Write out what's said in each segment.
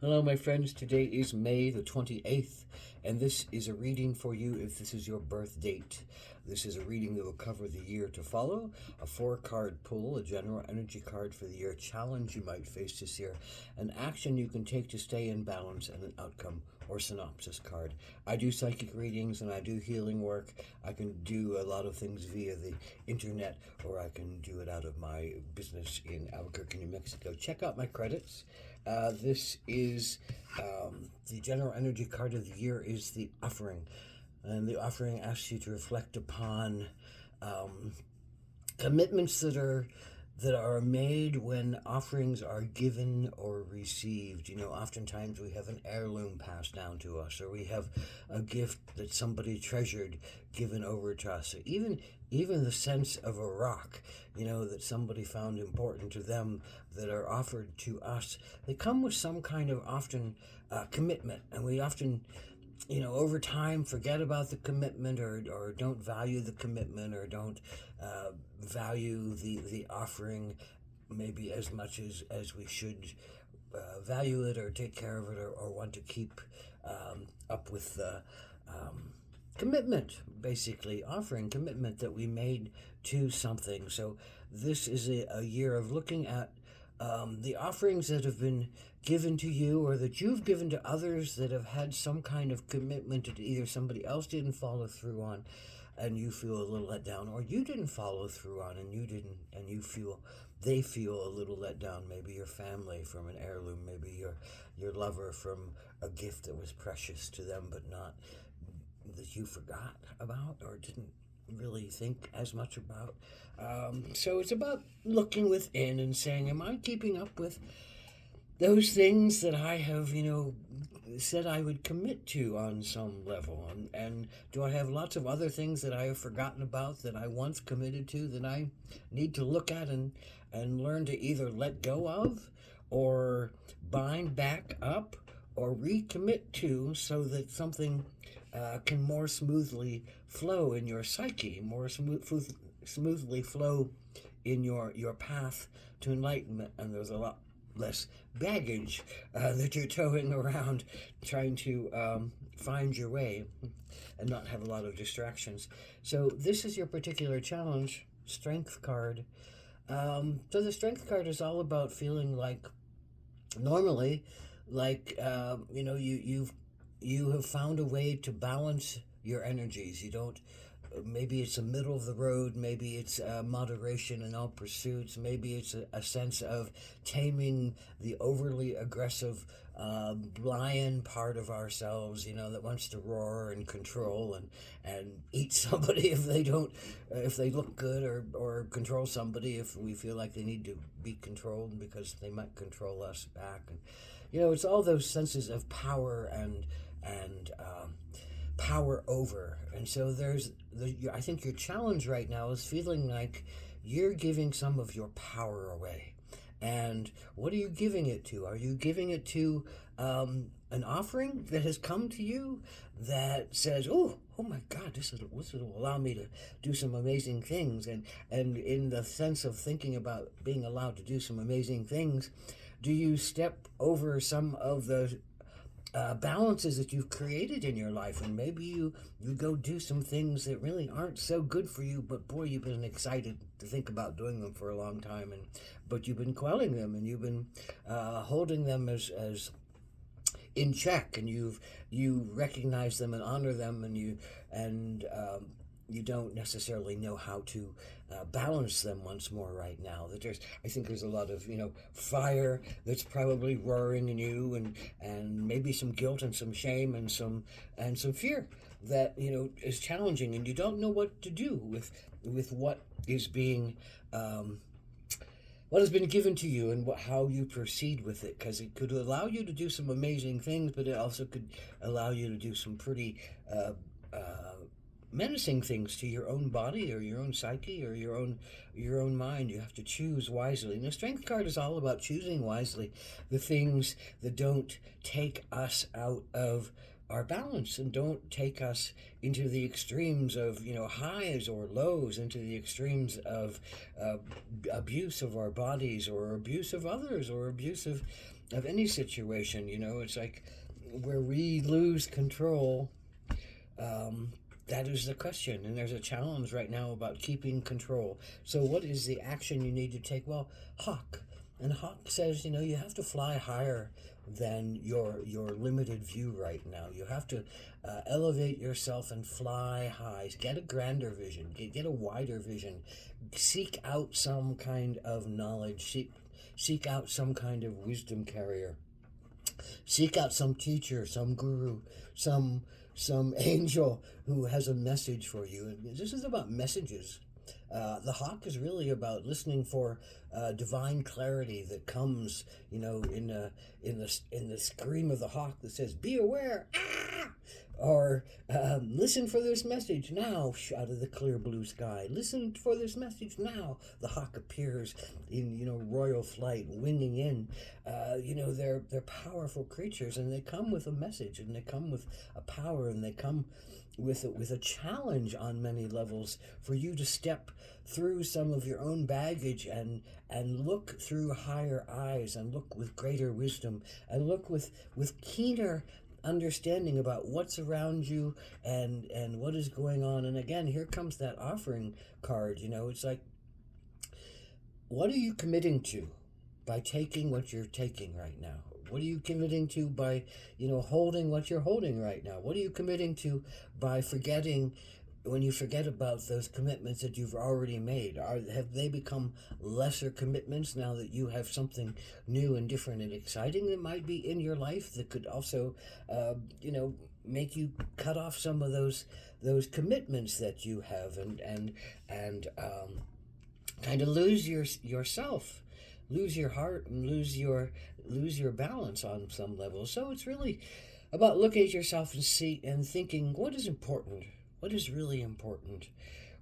Hello, my friends. Today is May the 28th, and this is a reading for you if this is your birth date. This is a reading that will cover the year to follow, a 4-card pull, a general energy card for the year, challenge you might face this year, an action you can take to stay in balance, and an outcome or synopsis card. I do psychic readings and I do healing work. I can do a lot of things via the internet, or I can do it out of my business in Albuquerque, New Mexico. Check out my credits. This is the general energy card of the year is the offering, and the offering asks you to reflect upon commitments that are made when offerings are given or received. You know, oftentimes we have an heirloom passed down to us, or we have a gift that somebody treasured given over to us. Even the sense of a rock, you know, that somebody found important to them that are offered to us. They come with some kind of often commitment, and we often, you know, over time forget about the commitment, or don't value the commitment, or don't value the offering maybe as much as we should value it, or take care of it, or want to keep up with the commitment, basically offering commitment that we made to something. So this is a year of looking at the offerings that have been given to you, or that you've given to others that have had some kind of commitment that either somebody else didn't follow through on and you feel a little let down, or you didn't follow through on and you didn't, and they feel a little let down. Maybe your family from an heirloom, maybe your lover from a gift that was precious to them but not that you forgot about or didn't really think as much about. So it's about looking within and saying, am I keeping up with those things that I have, said I would commit to on some level? And do I have lots of other things that I have forgotten about that I once committed to that I need to look at and learn to either let go of, or bind back up, or recommit to, so that something can more smoothly flow in your psyche, more smoothly flow in your path to enlightenment, and there's a lot less baggage that you're towing around trying to find your way, and not have a lot of distractions. So this is your particular challenge, Strength card. So the Strength card is all about feeling like, normally, like you have found a way to balance your energies. You don't, maybe it's a middle of the road, maybe it's moderation in all pursuits, maybe it's a sense of taming the overly aggressive lion part of ourselves, that wants to roar and control and eat somebody if they don't, if they look good, or control somebody if we feel like they need to be controlled because they might control us back. And it's all those senses of power and power over. And so I think your challenge right now is feeling like you're giving some of your power away. And what are you giving it to? Are you giving it to an offering that has come to you that says, oh my God, this will allow me to do some amazing things? And in the sense of thinking about being allowed to do some amazing things, do you step over some of the balances that you've created in your life, and maybe you go do some things that really aren't so good for you, but boy, you've been excited to think about doing them for a long time, but you've been quelling them, and you've been holding them as in check, and you recognize them and honor them, and you don't necessarily know how to balance them once more right now. I think there's a lot of fire that's probably roaring in you, and maybe some guilt and some shame and some fear that is challenging, and you don't know what to do with what is being what has been given to you, and how you proceed with it, because it could allow you to do some amazing things, but it also could allow you to do some pretty menacing things to your own body, or your own psyche, or your own mind. You have to choose wisely. And the Strength card is all about choosing wisely the things that don't take us out of our balance and don't take us into the extremes of highs or lows, into the extremes of uh, abuse of our bodies or abuse of others or abuse of any situation. It's like where we lose control. um, that is the question, and there's a challenge right now about keeping control. So what is the action you need to take? Well, Hawk. And Hawk says, you have to fly higher than your limited view right now. You have to elevate yourself and fly high. Get a grander vision. Get a wider vision. Seek out some kind of knowledge. Seek out some kind of wisdom carrier. Seek out some teacher, some guru, some angel who has a message for you. And this is about messages. The Hawk is really about listening for divine clarity that comes, in the scream of the hawk that says, "Be aware!" Ah! Or listen for this message now, out of the clear blue sky. Listen for this message now. The hawk appears in royal flight, winging in. They're powerful creatures, and they come with a message, and they come with a power, and they come with a challenge on many levels for you to step through some of your own baggage and look through higher eyes, and look with greater wisdom, and look with keener understanding about what's around you and what is going on. And again, here comes that offering card. It's like, what are you committing to by taking what you're taking right now? What are you committing to by holding what you're holding right now? What are you committing to by forgetting, when you forget about those commitments that you've already made? Have they become lesser commitments now that you have something new and different and exciting that might be in your life that could also, make you cut off some of those commitments that you have and kind of lose yourself, lose your heart, and lose your balance on some level. So it's really about looking at yourself and thinking, what is important? What is really important?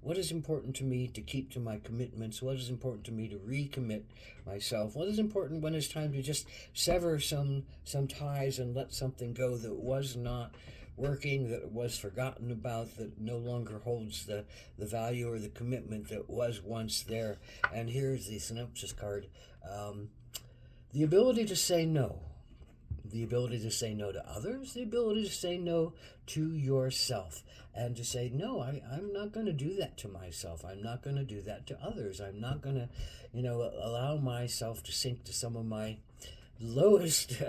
What is important to me to keep to my commitments? What is important to me to recommit myself? What is important when it's time to just sever some ties and let something go that was not working, that was forgotten about, that no longer holds the value or the commitment that was once there? And here's the synopsis card. The ability to say no. The ability to say no to others, the ability to say no to yourself, and to say, no, I'm not going to do that to myself. I'm not going to do that to others. I'm not going to, allow myself to sink to some of my lowest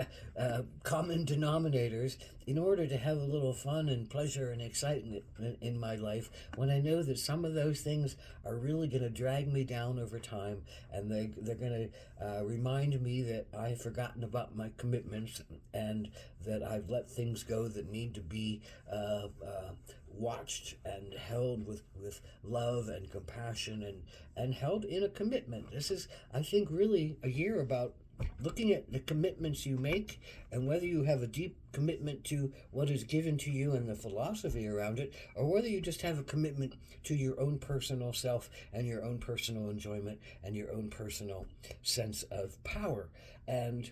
common denominators in order to have a little fun and pleasure and excitement in my life, when I know that some of those things are really going to drag me down over time, and they're going to remind me that I've forgotten about my commitments, and that I've let things go that need to be watched and held with love and compassion, and held in a commitment. This is, I think, really a year about looking at the commitments you make, and whether you have a deep commitment to what is given to you and the philosophy around it, or whether you just have a commitment to your own personal self and your own personal enjoyment and your own personal sense of power. And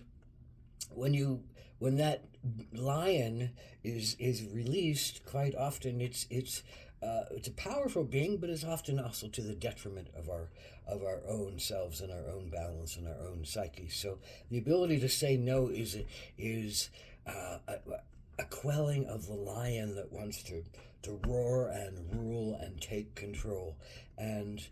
when that lion is released, quite often it's a powerful being, but it's often also to the detriment of our own selves and our own balance and our own psyche. So the ability to say no is a quelling of the lion that wants to roar and rule and take control. And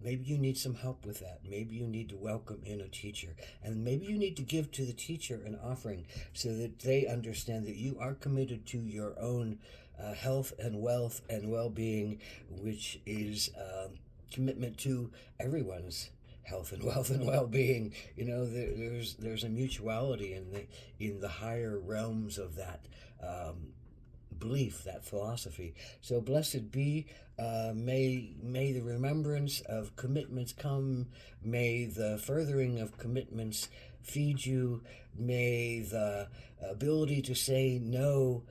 maybe you need some help with that. Maybe you need to welcome in a teacher, and maybe you need to give to the teacher an offering so that they understand that you are committed to your own health and wealth and well-being, which is commitment to everyone's health and wealth and well-being. There's a mutuality in the higher realms of that belief, that philosophy. So blessed be. May the remembrance of commitments come. May the furthering of commitments feed you. May the ability to say no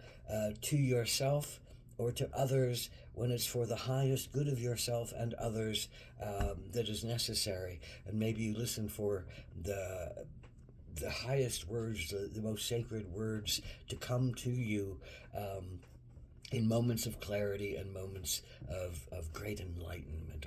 to yourself or to others, when it's for the highest good of yourself and others, that is necessary. And maybe you listen for the the highest words, the most sacred words to come to you in moments of clarity and moments of great enlightenment.